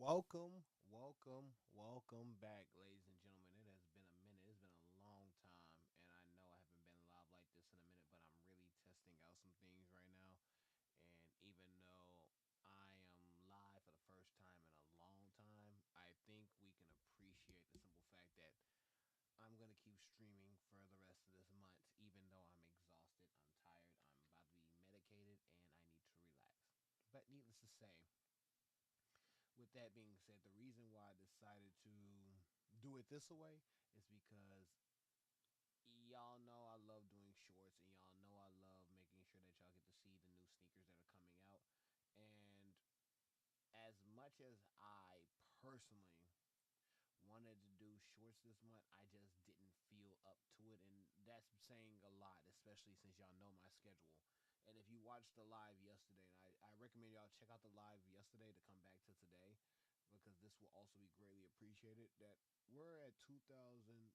Welcome back, ladies and gentlemen. It has been a minute. It's been a long time, and I know I haven't been live like this in a minute, but I'm really testing out some things right now. And even though I am live for the first time in a long time, I think we can appreciate the simple fact that I'm going to keep streaming for the rest of this month, even though I'm exhausted, I'm tired, I'm about to be medicated, and I need to relax. But needless to say, with that being said, the reason why I decided to do it this way is because y'all know I love doing shorts, and y'all know I love making sure that y'all get to see the new sneakers that are coming out. And as much as I personally wanted to do shorts this month, I just didn't feel up to it, and that's saying a lot, especially since y'all know my schedule. And if you watched the live yesterday, and I recommend y'all check out the live yesterday to come back to today, because this will also be greatly appreciated. That we're at 2,300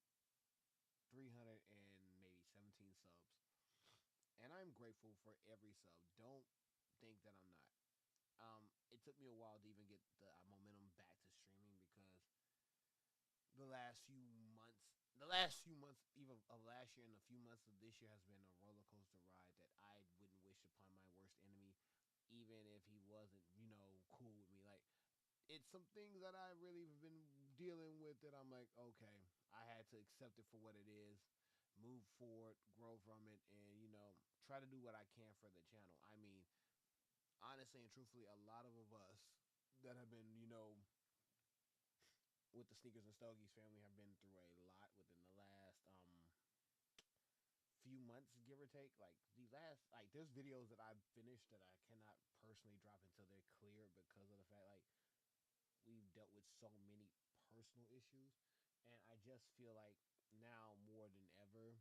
and maybe 17 subs, and I'm grateful for every sub. Don't think that I'm not. It took me a while to even get the momentum back to streaming because the last few months, even of last year and a few months of this year, has been a roller coaster ride that I wouldn't wish upon my worst enemy, even if he wasn't, cool with me. Like, it's some things that I really have been dealing with that I'm like, okay, I had to accept it for what it is, move forward, grow from it, and try to do what I can for the channel. I mean, honestly and truthfully, a lot of us that have been, with the Sneakers and Stogies family have been through a lot within the last few months, give or take. Like there's videos that I've finished that I cannot personally drop until they're clear because of the fact like we've dealt with so many personal issues, and I just feel like now more than ever,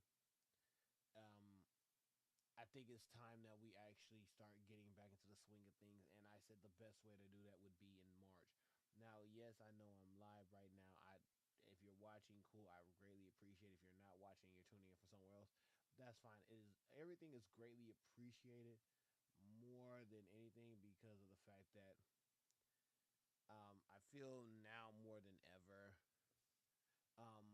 um, I think it's time that we actually start getting back into the swing of things. And I said the best way to do that would be in March. Now, yes, I know I'm live right now. If you're watching, cool. I greatly appreciate it. If you're not watching, you're tuning in for somewhere else. That's fine. It is everything is greatly appreciated more than anything because of the fact that I feel now more than ever. Um,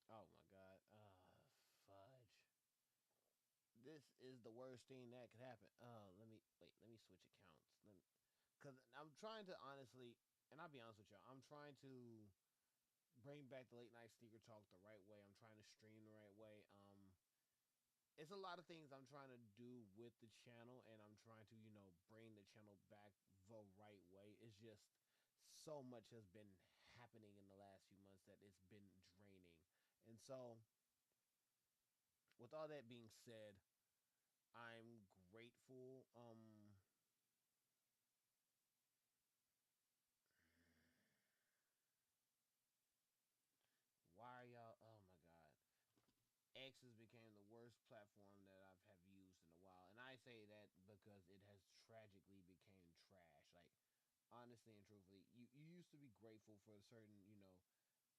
oh my God, fudge. This is the worst thing that could happen. Let me wait. Let me switch accounts. Because I'm trying to honestly, and I'll be honest with y'all, I'm trying to bring back the late night sneaker talk the right way. I'm trying to stream the right way. It's a lot of things I'm trying to do with the channel, and I'm trying to bring the channel back the right way. It's just so much has been happening in the last few months that it's been draining, and so with all that being said, I'm grateful. Why are y'all? Oh my God, X has became the worst platform that I've have used in a while, and I say that because it has tragically became trash. Like honestly and truthfully, you used to be grateful for certain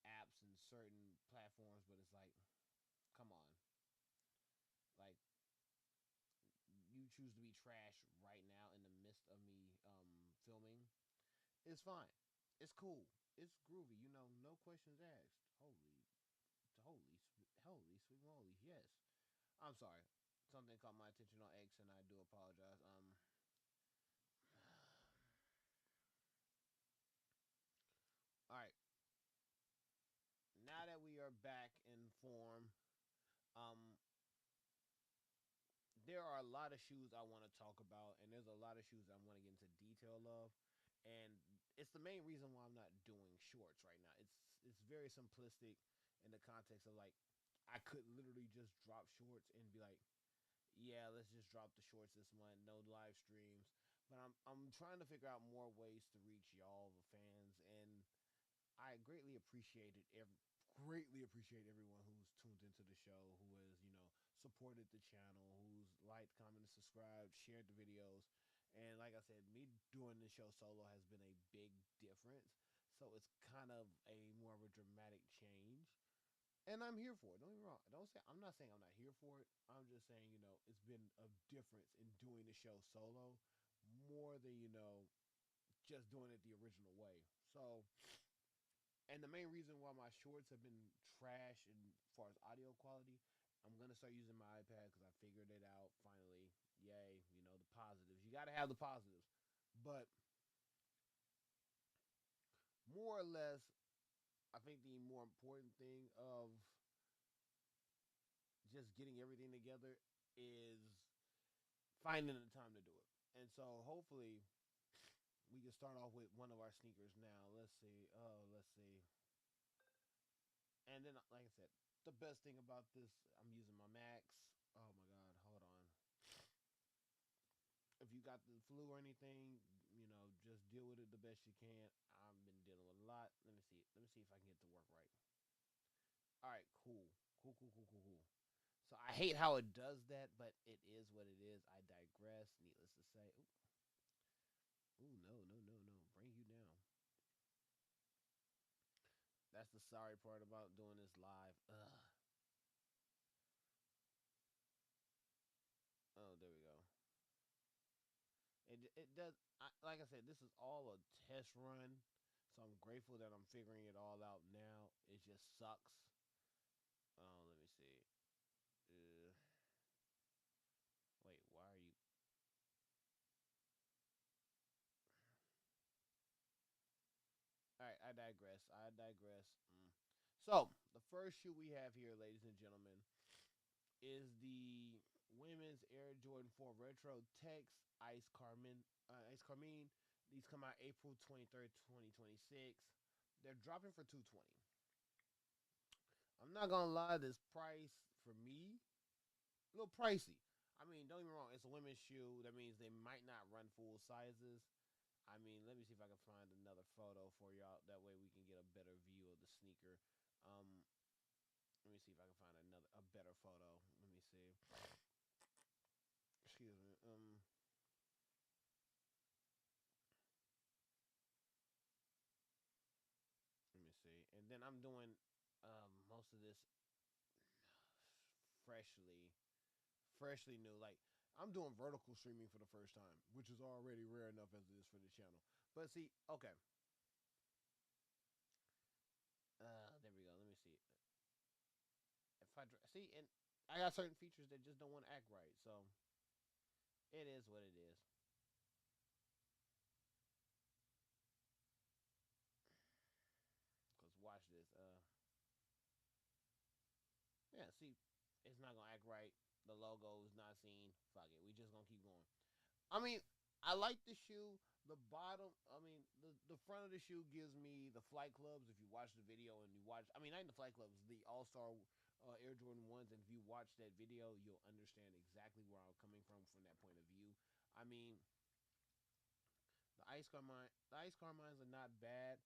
apps and certain platforms, but it's like, come on, like you choose to be trash right now in the midst of me filming. It's fine. It's cool. It's groovy. No questions asked. Holy, sweet moly. Yes. I'm sorry. Something caught my attention on X, and I do apologize. All right. Now that we are back in form, um, there are a lot of shoes I want to talk about, and there's a lot of shoes I want to get into detail of, and it's the main reason why I'm not doing shorts right now. It's very simplistic in the context of like I could literally just drop shorts and be like, yeah, let's just drop the shorts this month, no live streams. But I'm trying to figure out more ways to reach y'all, the fans, and I greatly appreciate everyone who's tuned into the show, who has supported the channel, who's liked, commented, subscribed, shared the videos, and like I said, me doing the show solo has been a big difference. So it's kind of a more of a dramatic change, and I'm here for it. Don't get me wrong. I'm not saying I'm not here for it. I'm just saying it's been a difference in doing the show solo more than just doing it the original way. So, and the main reason why my shorts have been trash in as far as audio quality, I'm gonna start using my iPad because I figured it out finally. Yay! The positives. You got to have the positives, but more or less, I think the more important thing of just getting everything together is finding the time to do it. And so hopefully we can start off with one of our sneakers now. Let's see. Oh, let's see. And then, like I said, the best thing about this, I'm using my Max. Oh my God, hold on. If you got the flu or anything, just deal with it the best you can. I've been dealing with a lot. Let me see. Let me see if I can get to work right. All right, cool. Cool, cool, cool, cool, cool. So I hate how it does that, but it is what it is. I digress. Needless to say. Ooh, no, no, no, no. Bring you down. That's the sorry part about doing this live. Ugh. Oh, there we go. It does. Like I said, this is all a test run, so I'm grateful that I'm figuring it all out now. It just sucks. Oh, let me see. Uh, wait, why are you? All right, I digress. I digress. So the first shoe we have here, ladies and gentlemen, is the women's Air Jordan 4 Retro Tex Ice Carmine. Ice Carmine. These come out April 23rd, 2026. They're dropping for 220. I'm not gonna lie, this price for me a little pricey. I mean, don't get me wrong, it's a women's shoe. That means they might not run full sizes. I mean, let me see if I can find another photo for y'all. That way we can get a better view of the sneaker. Um, Let me see if I can find a better photo. Let me see. Excuse me. Let me see. And then I'm doing most of this freshly, freshly new. Like I'm doing vertical streaming for the first time, which is already rare enough as it is for the channel. But see, okay. There we go. Let me see. If I see, and I got certain features that just don't want to act right, so it is what it is. Cause watch this. Yeah. See, it's not gonna act right. The logo is not seen. Fuck it. We just gonna keep going. I mean, I like the shoe. The bottom, I mean, the front of the shoe gives me the flight clubs. If you watch the video and you watch, I mean, not the flight clubs, the All Star Air Jordan ones. And if you watch that video, you'll understand exactly where I'm coming from that point of view. I mean, the ice carmines are not bad.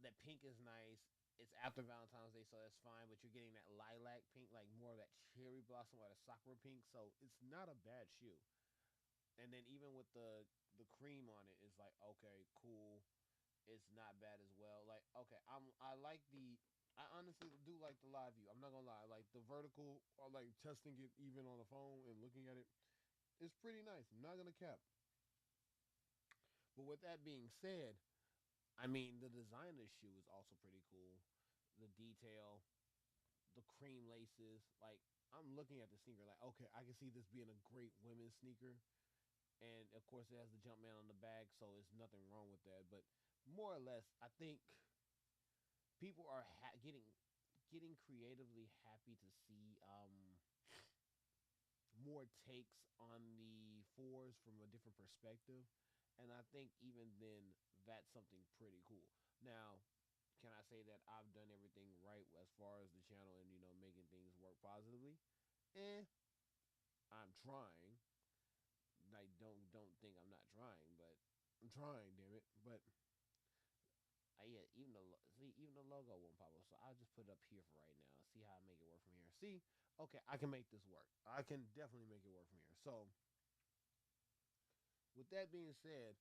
That pink is nice. It's after Valentine's Day, so that's fine. But you're getting that lilac pink, like more of that cherry blossom or the sakura pink. So it's not a bad shoe. And then even with the cream on it, it's like okay, cool. It's not bad as well. Like okay, I like the. I honestly do like the live view. I'm not gonna lie. Like the vertical or like testing it even on the phone and looking at it, it's pretty nice. I'm not gonna cap. But with that being said, I mean, the design of the shoe is also pretty cool. The detail, the cream laces. Like, I'm looking at the sneaker, like, okay, I can see this being a great women's sneaker. And of course, it has the Jumpman on the back, so there's nothing wrong with that. But more or less, I think people are getting creatively happy to see more takes on the fours from a different perspective. And I think even then, that's something pretty cool. Now, can I say that I've done everything right as far as the channel and making things work positively? Eh, I'm trying. Like don't think I'm not trying, but I'm trying, damn it. But yeah, even the logo won't pop up, so I'll just put it up here for right now. See how I make it work from here. See, okay, I can make this work. I can definitely make it work from here. So with that being said,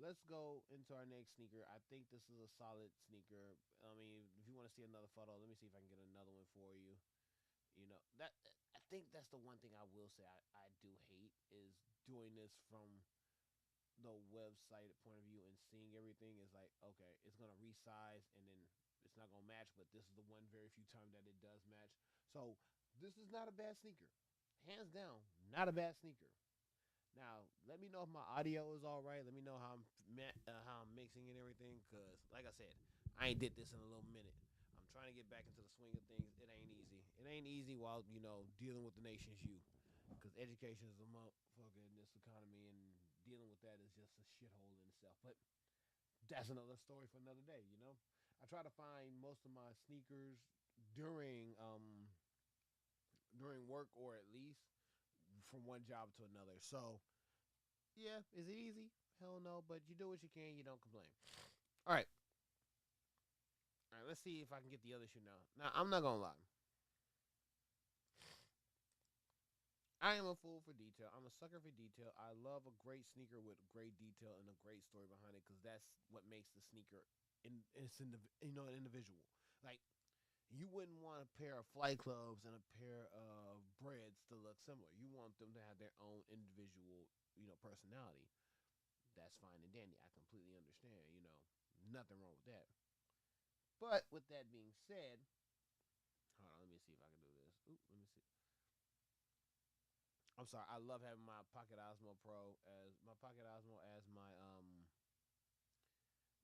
let's go into our next sneaker. I think this is a solid sneaker. I mean, if you want to see another photo, let me see if I can get another one for you. That I think that's the one thing I will say I do hate is doing this from the website point of view and seeing everything is like, okay, it's gonna resize and then it's not gonna match, but this is the one very few time that it does match. So this is not a bad sneaker, hands down, not a bad sneaker. Now, let me know if my audio is all right. Let me know how I'm mixing and everything, cause like I said, I ain't did this in a little minute. I'm trying to get back into the swing of things. It ain't easy. It ain't easy while dealing with the nation's youth, cause education is a motherfucker in this economy, and dealing with that is just a shithole in itself. But that's another story for another day. I try to find most of my sneakers during during work, or at least from one job to another. So yeah, is it easy? Hell no, but you do what you can. You don't complain. All right, all right. Let's see if I can get the other shoe now. Now I'm not gonna lie. I am a fool for detail. I'm a sucker for detail. I love a great sneaker with great detail and a great story behind it because that's what makes the sneaker an individual. Like you wouldn't want a pair of flight clubs and a pair of breads to look similar. You want them to have their own individual, personality. That's fine and dandy. I completely understand. Nothing wrong with that. But with that being said, hold on, let me see if I can do this. Ooh, let me see. I'm sorry. I love having my Pocket Osmo Pro as my Pocket Osmo as my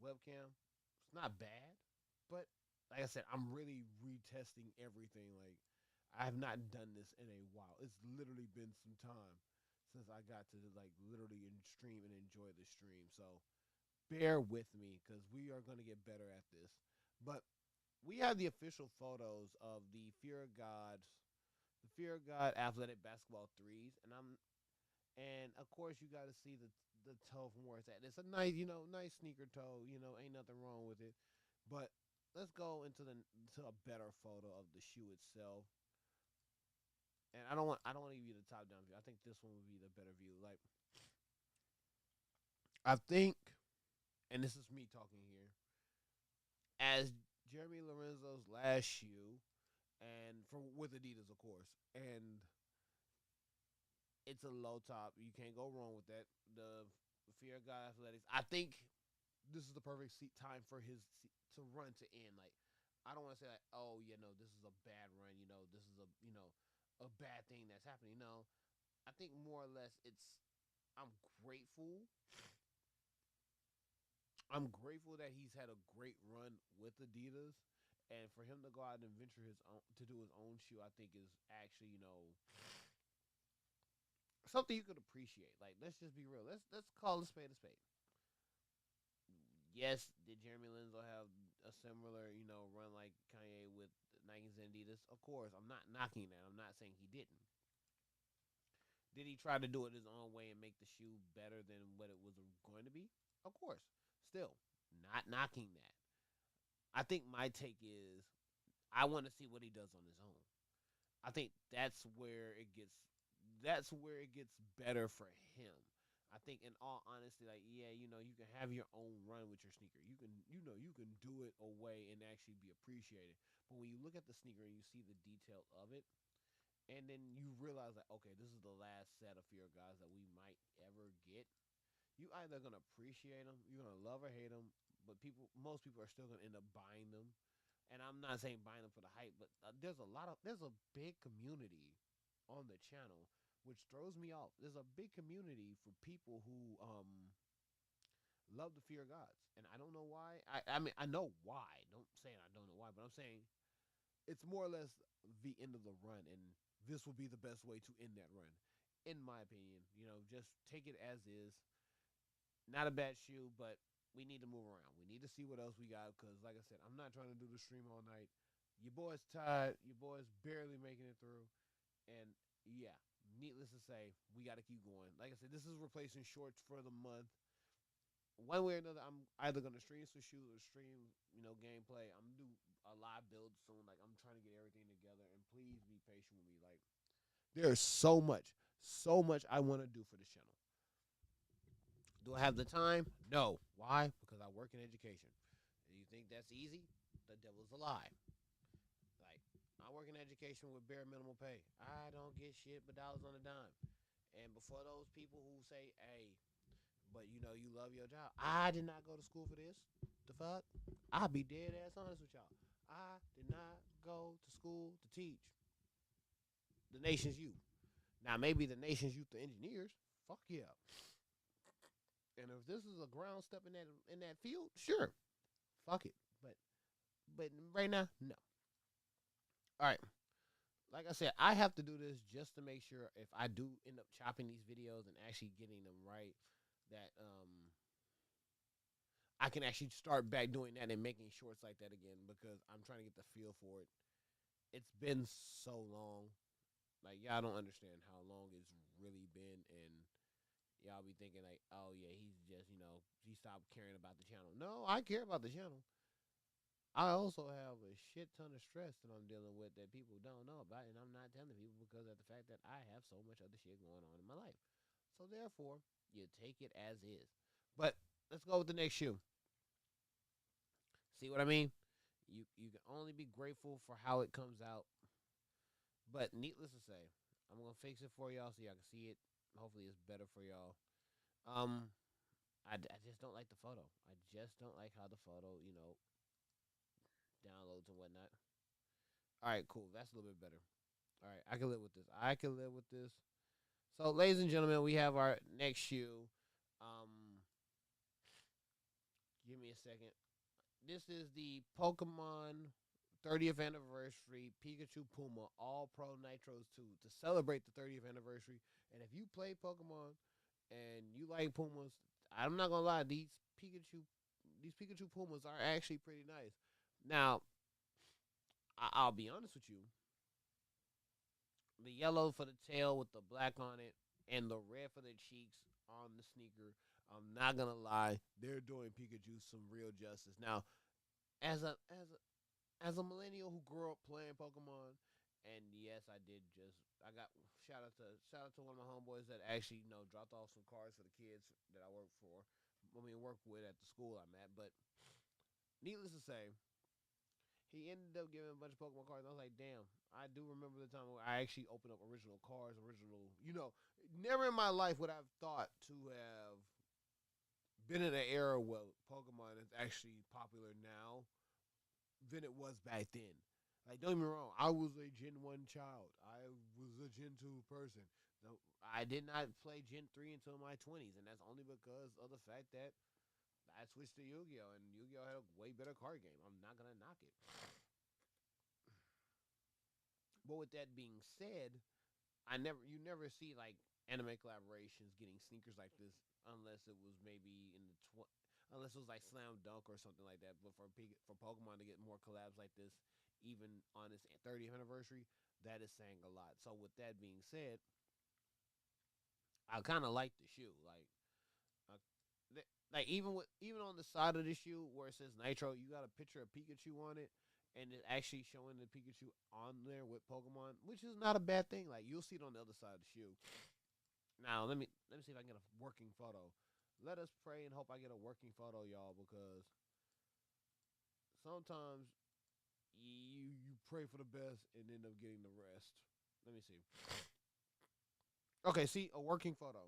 webcam. It's not bad, but like I said, I'm really retesting everything. Like I have not done this in a while. It's literally been some time since I got to like literally stream and enjoy the stream. So bear with me because we are going to get better at this. But we have the official photos of the Fear of God athletic basketball threes, and of course you got to see the toe from where it's at. It's a nice, nice sneaker toe. Ain't nothing wrong with it. But let's go to a better photo of the shoe itself. And I don't want to give you the top down view. I think this one would be the better view. Like I think, and this is me talking here, as Jeremy Lorenzo's last shoe, and for with Adidas, of course, and it's a low top. You can't go wrong with that. The Fear of God Athletics. I think this is the perfect time for his to run to end. Like, I don't want to say like, oh, this is a bad run. This is a bad thing that's happening. No, I think more or less I'm grateful. I'm grateful that he's had a great run with Adidas, and for him to go out and venture his own to do his own shoe, I think is actually something you could appreciate. Like, let's just be real. Let's call a spade a spade. Yes, did Jeremy Linzo have a similar, run like Kanye with Nikes and Adidas? Of course, I'm not knocking that. I'm not saying he didn't. Did he try to do it his own way and make the shoe better than what it was going to be? Of course. Still, not knocking that. I think my take is I want to see what he does on his own. I think that's where it gets better for him. I think in all honesty, like yeah, you can have your own run with your sneaker. You can do it away and actually be appreciated. But when you look at the sneaker and you see the detail of it, and then you realize that okay, this is the last set of Fear guys that we might ever get. You either gonna appreciate them, you're gonna love or hate them, but most people are still gonna end up buying them. And I'm not saying buying them for the hype, but there's a big community on the channel, which throws me off. There's a big community for people who love the Fear gods, and I don't know why. I mean I know why. Don't saying I don't know why, but I'm saying it's more or less the end of the run, and this will be the best way to end that run, in my opinion. Just take it as is. Not a bad shoe, but we need to move around. We need to see what else we got because, like I said, I'm not trying to do the stream all night. Your boy's tired. Your boy's barely making it through. And yeah, needless to say, we got to keep going. Like I said, this is replacing shorts for the month. One way or another, I'm either gonna stream some shoes or stream, gameplay. I'm gonna do a live build soon. Like I'm trying to get everything together, and please be patient with me. Like there's so much I want to do for this channel. Do I have the time? No. Why? Because I work in education. You think that's easy? The devil's a lie. Like, I work in education with bare minimal pay. I don't get shit but dollars on a dime. And before those people who say, hey, but love your job. I did not go to school for this. The fuck? I'll be dead ass honest with y'all. I did not go to school to teach the nation's youth. Now maybe the nation's youth, the engineers. Fuck yeah. And if this is a ground step in that field, sure. Fuck it. But right now, no. All right. Like I said, I have to do this just to make sure if I do end up chopping these videos and actually getting them right, that I can actually start back doing that and making shorts like that again because I'm trying to get the feel for it. It's been so long. Like y'all don't understand how long it's really been, and y'all be thinking like, oh yeah, he's just he stopped caring about the channel. No, I care about the channel. I also have a shit ton of stress that I'm dealing with that people don't know about, and I'm not telling people because of the fact that I have so much other shit going on in my life. So therefore, you take it as is. But let's go with the next shoe. See what I mean? You can only be grateful for how it comes out. But needless to say, I'm gonna fix it for y'all so y'all can see it. Hopefully, it's better for y'all. Um, I just don't like the photo. I just don't like how the photo, downloads and whatnot. All right, cool. That's a little bit better. All right, I can live with this. I can live with this. So, ladies and gentlemen, we have our next shoe. Um, give me a second. This is the Pokemon 30th anniversary Pikachu Puma All Pro Nitros 2 to celebrate the 30th anniversary. And if you play Pokemon and you like Pumas, I'm not gonna lie, these Pikachu Pumas are actually pretty nice. Now, I'll be honest with you. The yellow for the tail with the black on it and the red for the cheeks on the sneaker. I'm not gonna lie, they're doing Pikachu some real justice. Now, as a millennial who grew up playing Pokemon, and yes, I got shout out to one of my homeboys that actually dropped off some cards for the kids that I work for. I mean, work with at the school I'm at. But needless to say, he ended up giving a bunch of Pokemon cards. I was like, damn, I do remember the time where I actually opened up original cards, never in my life would I have thought to have been in an era where Pokemon is actually popular now than it was back then. Like, don't get me wrong, I was a Gen 1 child. I was a Gen 2 person. No, I did not play Gen 3 until my 20s, and that's only because of the fact that I switched to Yu-Gi-Oh! And Yu-Gi-Oh! Had a way better card game. I'm not going to knock it. But with that being said, you never see like anime collaborations getting sneakers like this unless it was maybe unless it was like Slam Dunk or something like that. But for Pokemon to get more collabs like this, even on its 30th anniversary, that is saying a lot. So with that being said, I kind of like the shoe. Uh, like even on the side of the shoe where it says Nitro, you got a picture of Pikachu on it, and it's actually showing the Pikachu on there with Pokemon, which is not a bad thing. Like you'll see it on the other side of the shoe. Now let me see if I can get a working photo. Let us pray and hope I get a working photo, y'all, because sometimes you pray for the best and end up getting the rest. Let me see. Okay, see a working photo.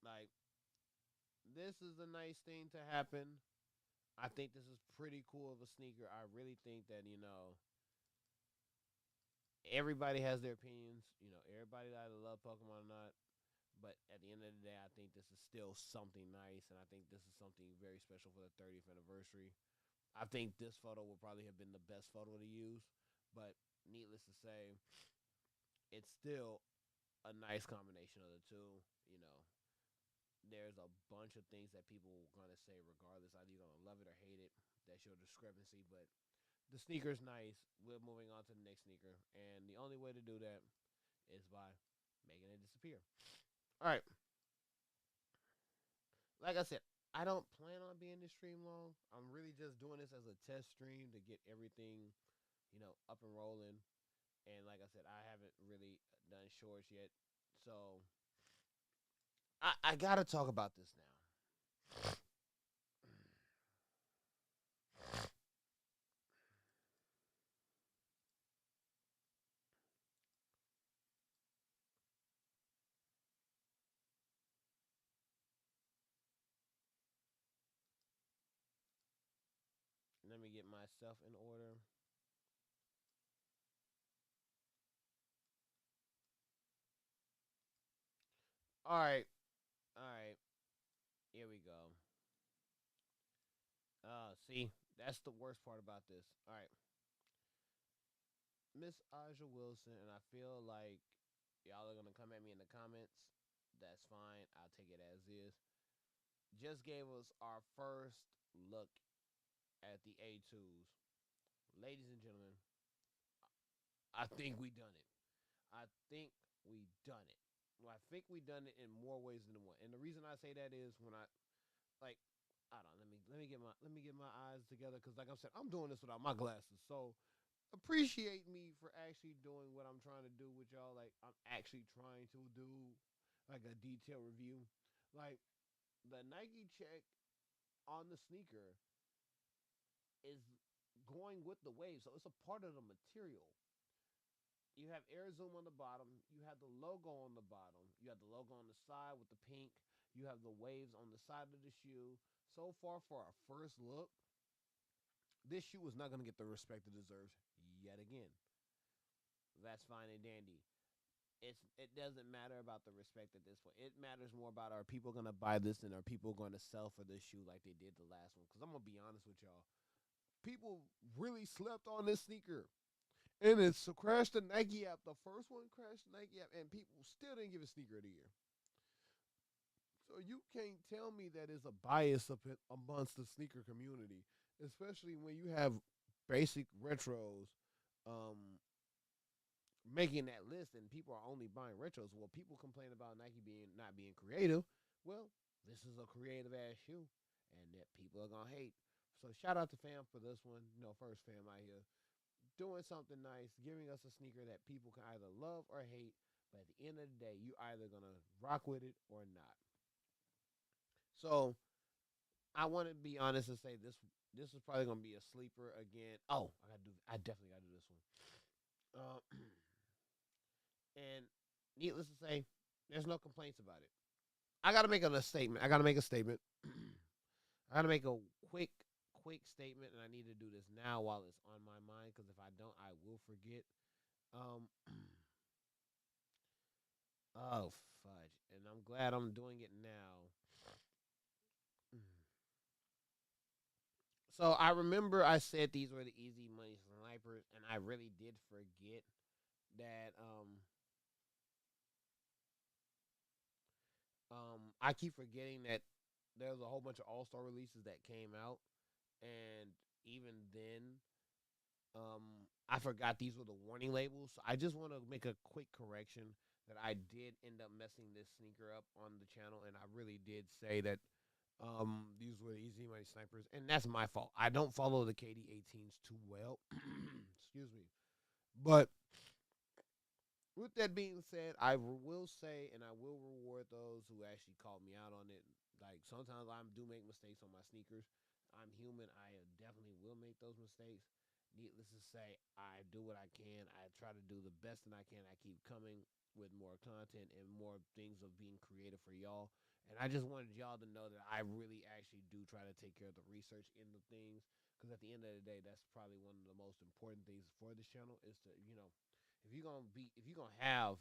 Like this is a nice thing to happen. I think this is pretty cool of a sneaker. I really think that everybody has their opinions. Everybody either love Pokemon or not. But at the end of the day, I think this is still something nice, and I think this is something very special for the 30th anniversary. I think this photo would probably have been the best photo to use, but needless to say, it's still a nice combination of the two. You know, there's a bunch of things that people are gonna say regardless. Either you're gonna love it or hate it. That's your discrepancy, but the sneaker's nice. We're moving on to the next sneaker, and the only way to do that is by making it disappear. All right, like I said, I don't plan on being this stream long. I'm really just doing this as a test stream to get everything, up and rolling. And like I said, I haven't really done shorts yet, so I gotta talk about this now. get myself in order. All right, all right. Here we go. See, that's the worst part about this. All right, Miss Aja Wilson, and I feel like y'all are gonna come at me in the comments. That's fine. I'll take it as is. Just gave us our first look at the A2s. Ladies and gentlemen, I think we done it. I think we done it. Well, I think we done it in more ways than one. And the reason I say that is when I like I don't know, let me get my eyes together because like I said, I'm doing this without my glasses. So appreciate me for actually doing what I'm trying to do with y'all. Like I'm actually trying to do like a detailed review. Like the Nike check on the sneaker is going with the wave, so it's a part of the material. You have air zoom on the bottom. You have the logo on the bottom. You have the logo on the side with the pink. You have the waves on the side of the shoe. So far, for our first look, this shoe is not going to get the respect it deserves yet again. That's fine and dandy. It doesn't matter about the respect at this point. It matters more about are people going to buy this and are people going to sell for this shoe like they did the last one. Because I'm going to be honest with y'all. People really slept on this sneaker. And it's crashed the Nike app. The first one crashed the Nike app, and people still didn't give it sneaker of the year. So you can't tell me that it's a bias up amongst the sneaker community, especially when you have basic retros making that list, and people are only buying retros. Well, people complain about Nike being not being creative. Well, this is a creative ass shoe, and that people are gonna hate. So shout out to fam for this one. First fam out here doing something nice, giving us a sneaker that people can either love or hate. But at the end of the day, you either gonna rock with it or not. So I want to be honest and say this is probably gonna be a sleeper again. Oh, I definitely gotta do this one. And needless to say, there's no complaints about it. I gotta make a statement. I gotta make a statement. I gotta make a quick statement, and I need to do this now while it's on my mind because if I don't, I will forget. Um, oh fudge! And I'm glad I'm doing it now. So I remember I said these were the easy money snipers, and I really did forget that. I keep forgetting that there's a whole bunch of All Star releases that came out, and even then, I forgot these were the warning labels. So I just want to make a quick correction that I did end up messing this sneaker up on the channel, and I really did say that these were the easy money snipers, and that's my fault. I don't follow the KD18s too well. Excuse me, but with that being said, I will say and I will reward those who actually called me out on it. Like sometimes I do make mistakes on my sneakers. I'm human. I definitely will make those mistakes. Needless to say, I do what I can. I try to do the best that I can. I keep coming with more content and more things of being creative for y'all. And I just wanted y'all to know that I really actually do try to take care of the research in the things. Because at the end of the day, that's probably one of the most important things for this channel is to, if you're gonna have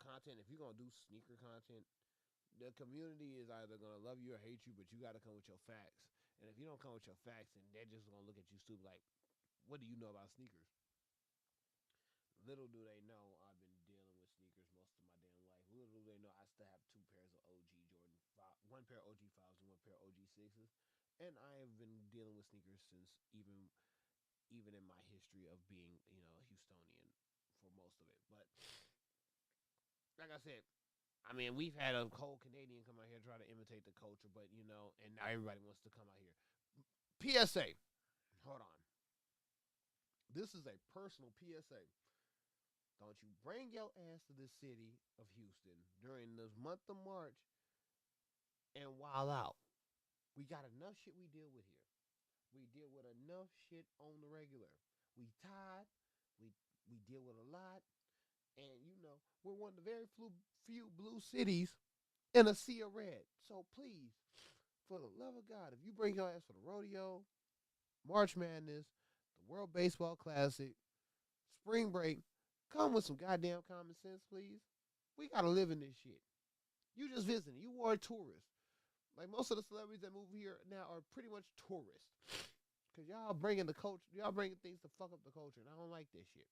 content, if you're gonna do sneaker content, the community is either gonna love you or hate you, but you gotta come with your facts. And if you don't come with your facts, then they're just gonna look at you stupid like, what do you know about sneakers? Little do they know I've been dealing with sneakers most of my damn life. Little do they know I still have two pairs of OG Jordan 5, one pair of OG 5s and one pair of OG 6s. And I have been dealing with sneakers since even in my history of being, a Houstonian for most of it. But like I said, I mean, we've had a whole Canadian come out here try to imitate the culture, but and now everybody wants to come out here. PSA. Hold on. This is a personal PSA. Don't you bring your ass to the city of Houston during this month of March and wild out. We got enough shit we deal with here. We deal with enough shit on the regular. We tired. We we deal with a lot, and we're one of the very few blue cities in a sea of red. So please, for the love of God, if you bring your ass for the rodeo, March Madness, the World Baseball Classic, spring break. Come with some goddamn common sense, please. We gotta live in this shit. You just visiting. You are a tourist. Like most of the celebrities that move here now are pretty much tourists. Cause y'all bringing the culture, y'all bringing things to fuck up the culture, and I don't like this shit.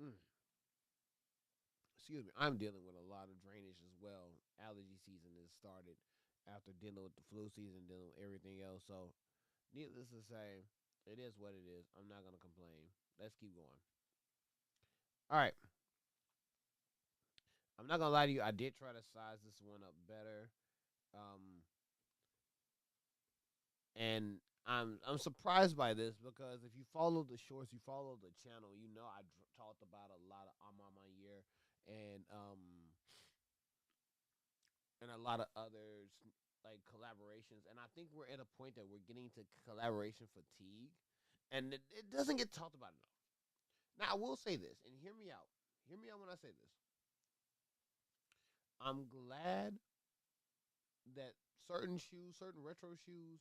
Mm. Excuse me. I'm dealing with a lot of drainage as well. Allergy season has started after dealing with the flu season, dealing with everything else. So, needless to say, it is what it is. I'm not gonna complain. Let's keep going. All right. I'm not gonna lie to you. I did try to size this one up better. Um, and I'm surprised by this because if you follow the shorts, you follow the channel, you know I talked about a lot of Amama Year and and a lot of others like collaborations, and I think we're at a point that we're getting to collaboration fatigue, and it doesn't get talked about enough. Now I will say this, and hear me out. Hear me out when I say this. I'm glad that certain shoes, certain retro shoes,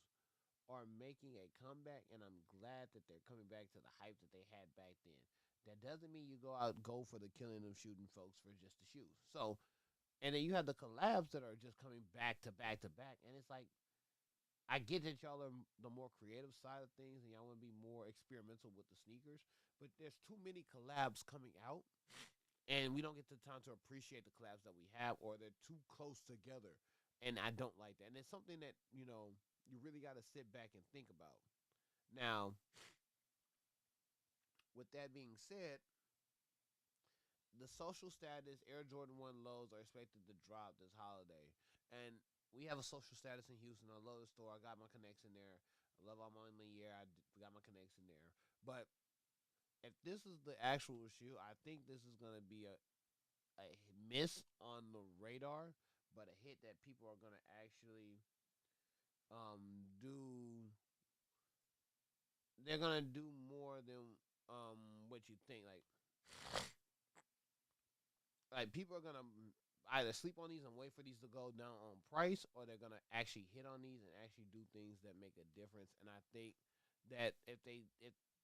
are making a comeback, and I'm glad that they're coming back to the hype that they had back then. That doesn't mean you go for the killing of shooting folks for just the shoes. So, and then you have the collabs that are just coming back to back to back, and it's like I get that y'all are the more creative side of things, and y'all want to be more experimental with the sneakers, but there's too many collabs coming out, and we don't get the time to appreciate the collabs that we have, or they're too close together, and I don't like that. And it's something that you really got to sit back and think about. Now, with that being said, the social status Air Jordan 1 lows are expected to drop this holiday. And we have a social status in Houston. I love the store. I got my connection there. I love I'm on the year. Got my connection there. But if this is the actual shoe, I think this is going to be a miss on the radar, but a hit that people are going to actually do. They're going to do more than what you think. Like people are gonna either sleep on these and wait for these to go down on price, or they're gonna actually hit on these and actually do things that make a difference. And I think that if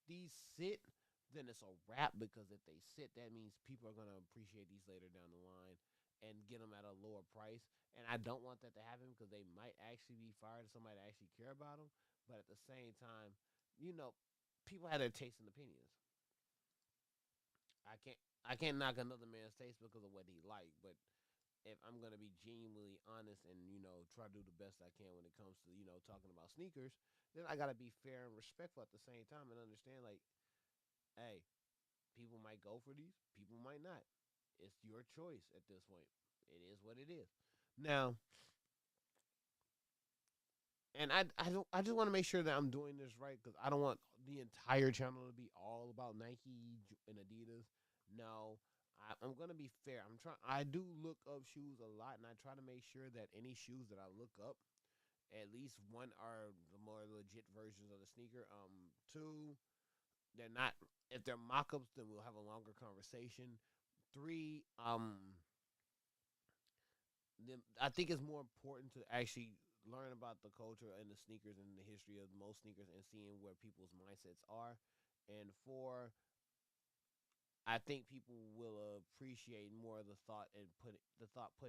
these sit, then it's a wrap, because if they sit, that means people are gonna appreciate these later down the line and get them at a lower price. And I don't want that to happen because they might actually be fired. Somebody actually care about them, but at the same time, you know, people have their tastes and opinions. I can't I can't knock another man's taste because of what he like, but if I'm gonna be genuinely honest and try to do the best I can when it comes to talking about sneakers, then I gotta be fair and respectful at the same time and understand like, hey, people might go for these, people might not. It's your choice at this point. It is what it is. Now, and I just want to make sure that I'm doing this right because I don't want the entire channel to be all about Nike and Adidas. No, I'm gonna be fair. I'm trying. I do look up shoes a lot, and I try to make sure that any shoes that I look up, at least one are the more legit versions of the sneaker. Two, they're not. If they're mock-ups, then we'll have a longer conversation. Three, I think it's more important to actually learn about the culture and the sneakers and the history of most sneakers and seeing where people's mindsets are. And four, I think people will appreciate more of the thought and put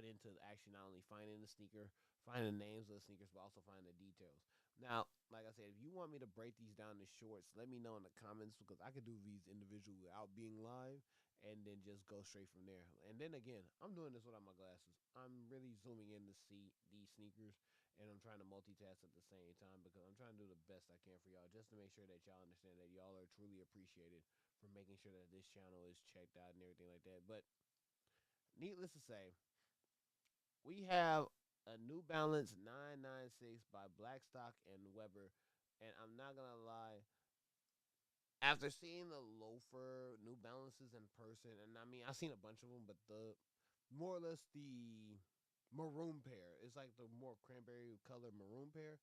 into actually not only finding the sneaker, finding the names of the sneakers, but also finding the details. Now, like I said, if you want me to break these down to shorts, let me know in the comments because I could do these individually without being live and then just go straight from there. And then again, I'm doing this without my glasses. I'm really zooming in to see these sneakers and I'm trying to multitask at the same time because I'm trying to do the best I can for y'all just to make sure that y'all understand that y'all are truly appreciated for making sure that this channel is checked out and everything like that. But needless to say, we have a New Balance 996 by Blackstock and Weber. And I'm not going to lie, after seeing the loafer New Balances in person, and I mean, I've seen a bunch of them, but the more or less the maroon pair, it's like the more cranberry color maroon pair.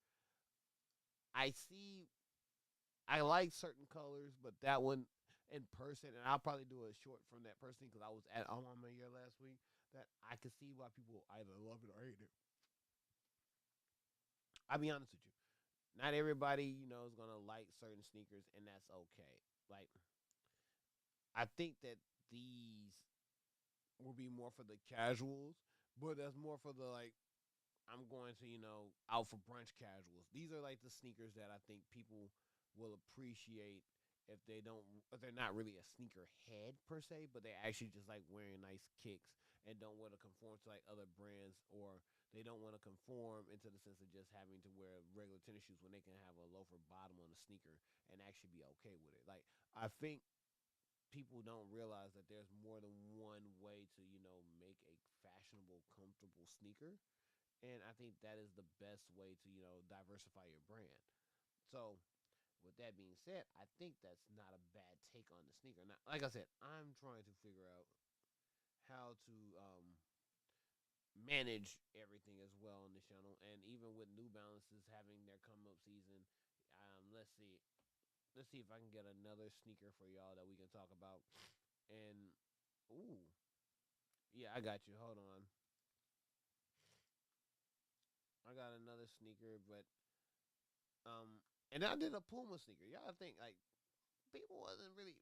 I see I like certain colors, but that one in person, and I'll probably do a short from that person because I was at Alma Year last week. That I can see why people either love it or hate it. I'll be honest with you. Not everybody, is gonna like certain sneakers, and that's okay. Like, I think that these will be more for the casuals, but that's more for the like. I'm going to, out for brunch casuals. These are like the sneakers that I think people will appreciate if they don't, if they're not really a sneaker head per se, but they actually just like wearing nice kicks and don't want to conform to like other brands, or they don't want to conform into the sense of just having to wear regular tennis shoes when they can have a loafer bottom on a sneaker and actually be okay with it. Like, I think people don't realize that there's more than one way to, make a fashionable, comfortable sneaker, and I think that is the best way to, diversify your brand. So, with that being said, I think that's not a bad take on the sneaker. Now, like I said, I'm trying to figure out how to manage everything as well on this channel. And even with New Balances having their come up season, let's see. Let's see if I can get another sneaker for y'all that we can talk about. And, ooh, yeah, I got you. Hold on. I got another sneaker, but um, and I did a Puma sneaker. Y'all think like people wasn't really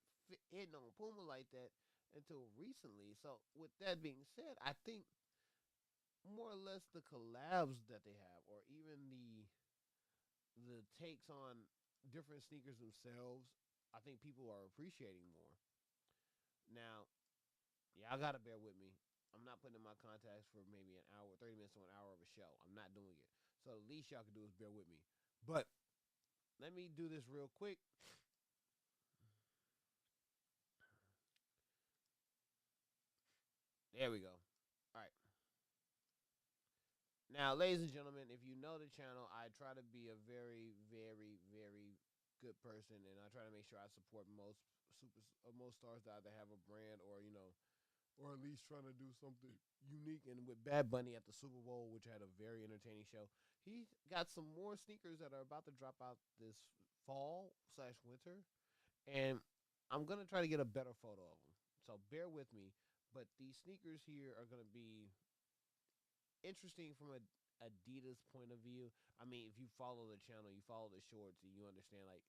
hitting on Puma like that until recently. So with that being said, I think more or less the collabs that they have, or even the takes on different sneakers themselves, I think people are appreciating more. Now, y'all gotta bear with me. I'm not putting in my contacts for maybe an hour, 30 minutes to an hour of a show. I'm not doing it. So the least y'all can do is bear with me. But let me do this real quick. There we go. All right. Now, ladies and gentlemen, if you know the channel, I try to be a very, very, very good person, and I try to make sure I support most stars that either have a brand or or at least trying to do something unique. And with Bad Bunny at the Super Bowl, which had a very entertaining show, he got some more sneakers that are about to drop out this fall/winter, and I'm gonna try to get a better photo of them. So bear with me, but these sneakers here are gonna be interesting from a Adidas point of view. I mean, if you follow the channel, you follow the shorts, and you understand like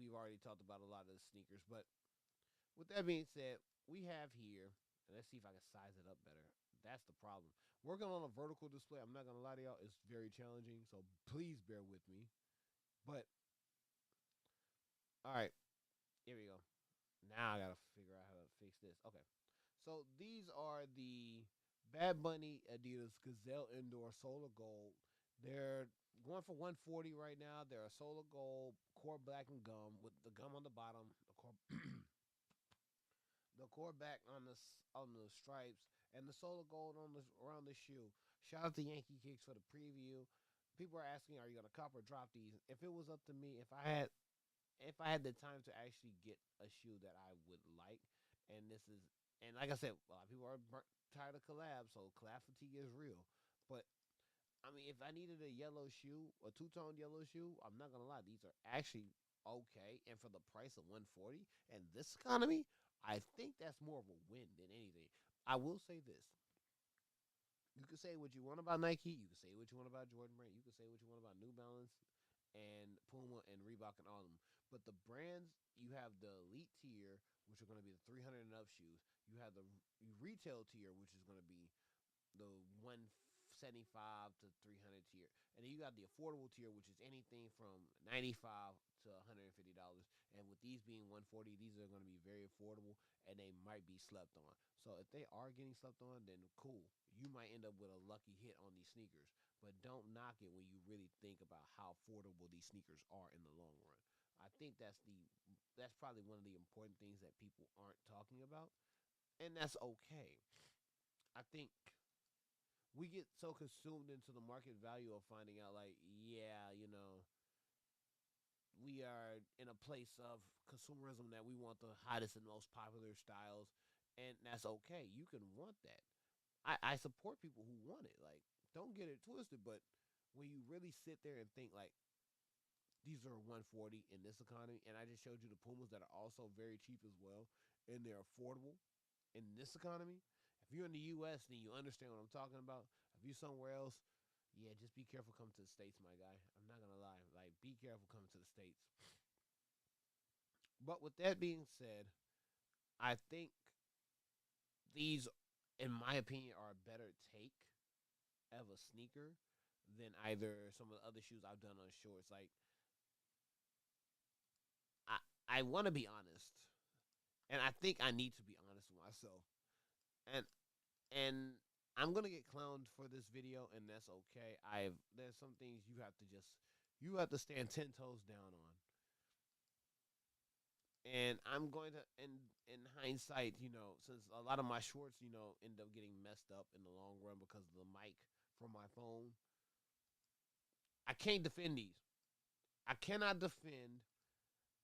we've already talked about a lot of the sneakers. But with that being said, we have here, and let's see if I can size it up better. That's the problem. Working on a vertical display, I'm not gonna lie to y'all, it's very challenging. So please bear with me. But all right, here we go. Now I gotta figure out how to fix this. Okay. So these are the Bad Bunny Adidas Gazelle Indoor Solar Gold. They're going for 140 right now. They're a solar gold, core black and gum with the gum on the bottom, the core back on the stripes, and the solar gold on the around the shoe. Shout out to Yankee Kicks for the preview. People are asking, are you gonna cop or drop these? If it was up to me, if I had the time to actually get a shoe that I would like, and this is, and like I said, a lot of people are tired of collabs, so collab fatigue is real. But I mean, if I needed a yellow shoe, a two-tone yellow shoe, I'm not gonna lie, these are actually okay, and for the price of 140 and this economy, I think that's more of a win than anything. I will say this: you can say what you want about Nike, you can say what you want about Jordan Brand, you can say what you want about New Balance and Puma and Reebok and all of them. But the brands, you have the elite tier, which are going to be the 300 and up shoes. You have the retail tier, which is going to be the 175 to 300 tier. And then you got the affordable tier, which is anything from 95 to $150. And with these being 140, these are going to be very affordable and they might be slept on. So if they are getting slept on, then cool. You might end up with a lucky hit on these sneakers. But don't knock it when you really think about how affordable these sneakers are in the long run. I think that's probably one of the important things that people aren't talking about, and that's okay. I think we get so consumed into the market value of finding out, like, yeah, we are in a place of consumerism that we want the hottest and most popular styles, and that's okay. You can want that. I support people who want it. Like, don't get it twisted, but when you really sit there and think, like, these are 140 in this economy, and I just showed you the Pumas that are also very cheap as well, and they're affordable in this economy. If you're in the U.S., then you understand what I'm talking about. If you're somewhere else, Yeah, just be careful coming to the states, my guy. I'm not gonna lie. Like, be careful coming to the states. But with that being said, I think these, in my opinion, are a better take of a sneaker than either some of the other shoes I've done on shorts. Like, I I want to be honest, and I think I need to be honest with myself. And and I'm gonna get clowned for this video, and that's okay. There's some things you have to stand 10 toes down on. And I'm going to, in hindsight, since a lot of my shorts, end up getting messed up in the long run because of the mic from my phone, I can't defend these. I cannot defend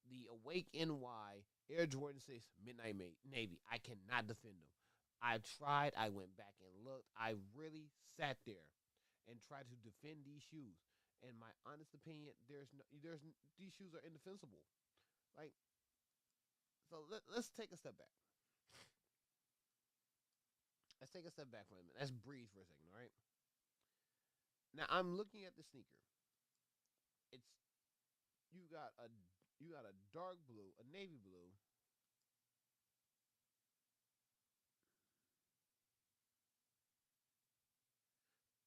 the Awake NY Air Jordan 6 Midnight Navy. I cannot defend them. I tried. I went back and looked. I really sat there and tried to defend these shoes. In my honest opinion, these shoes are indefensible. Like, so let's take a step back. Let's take a step back for a minute. Let's breathe for a second, all right? Now I'm looking at the sneaker. It's you got a you got a dark blue, a navy blue,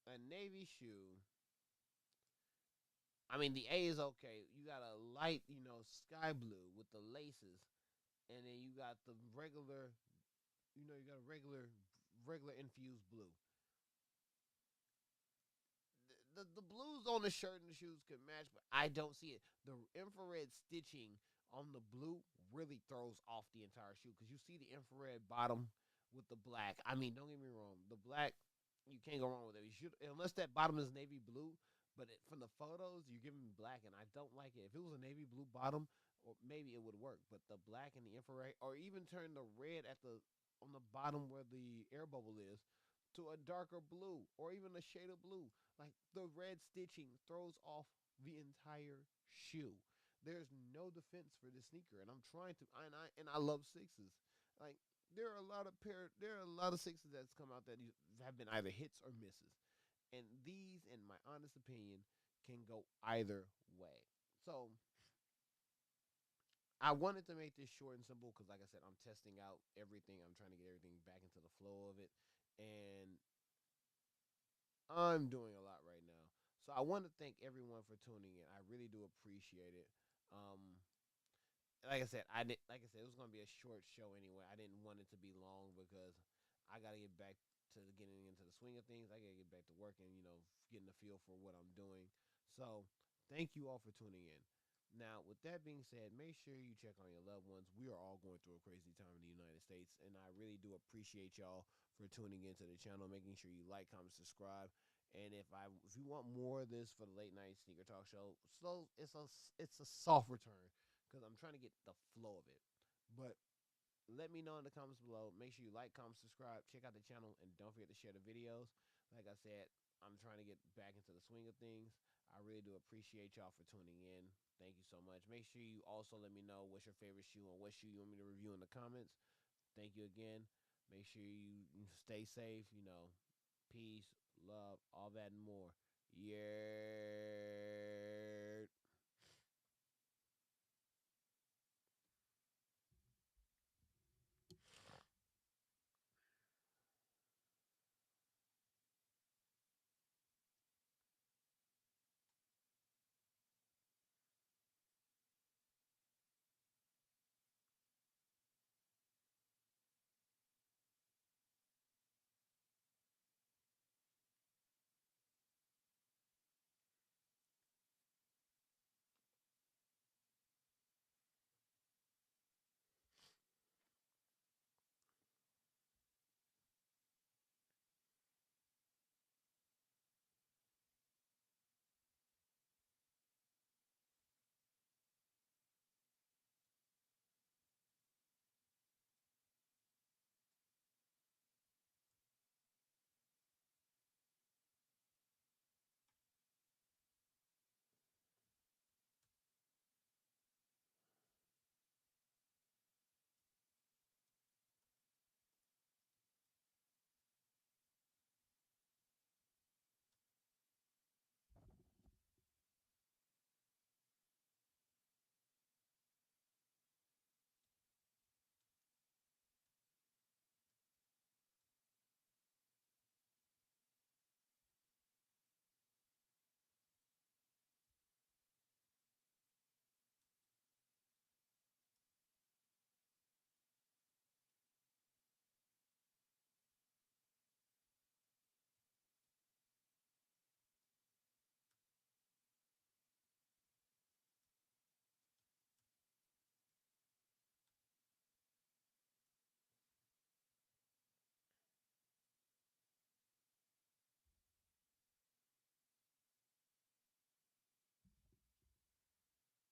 a navy shoe. I mean, the A is okay. You got a light, sky blue with the laces, and then you got the regular, you got a regular infused blue. The blues on the shirt and the shoes can match, but I don't see it. The infrared stitching on the blue really throws off the entire shoe because you see the infrared bottom with the black. I mean, don't get me wrong, the black you can't go wrong with it. You should, unless that bottom is navy blue. But from the photos, you're giving me black, and I don't like it. If it was a navy blue bottom, or maybe it would work. But the black and the infrared, or even turn the red at the on the bottom where the air bubble is, to a darker blue or even a shade of blue. Like the red stitching throws off the entire shoe. There's no defense for this sneaker, and I'm trying to. And I love sixes. Like there are a lot of sixes that's come out that have been either hits or misses, and these, in my honest opinion, can go either way. So I wanted to make this short and simple because, like I said, I'm testing out everything. I'm trying to get everything back into the flow of it, and I'm doing a lot right now. So I want to thank everyone for tuning in. I really do appreciate it. Um, like I said, like I said, it was gonna be a short show anyway. I didn't want it to be long because I gotta get back to getting into the swing of things. I gotta get back to working, getting a feel for what I'm doing. So thank you all for tuning in. Now, with that being said, make sure you check on your loved ones. We are all going through a crazy time in the United States, and I really do appreciate y'all for tuning into the channel, making sure you like, comment, subscribe. And if you want more of this for the late night sneaker talk show, so it's a soft return because I'm trying to get the flow of it. But let me know in the comments below. Make sure you like, comment, subscribe, check out the channel, and don't forget to share the videos. Like I said, I'm trying to get back into the swing of things. I really do appreciate y'all for tuning in. Thank you so much. Make sure you also let me know what's your favorite shoe and what shoe you want me to review in the comments. Thank you again. Make sure you stay safe, peace, love, all that and more. Yeah.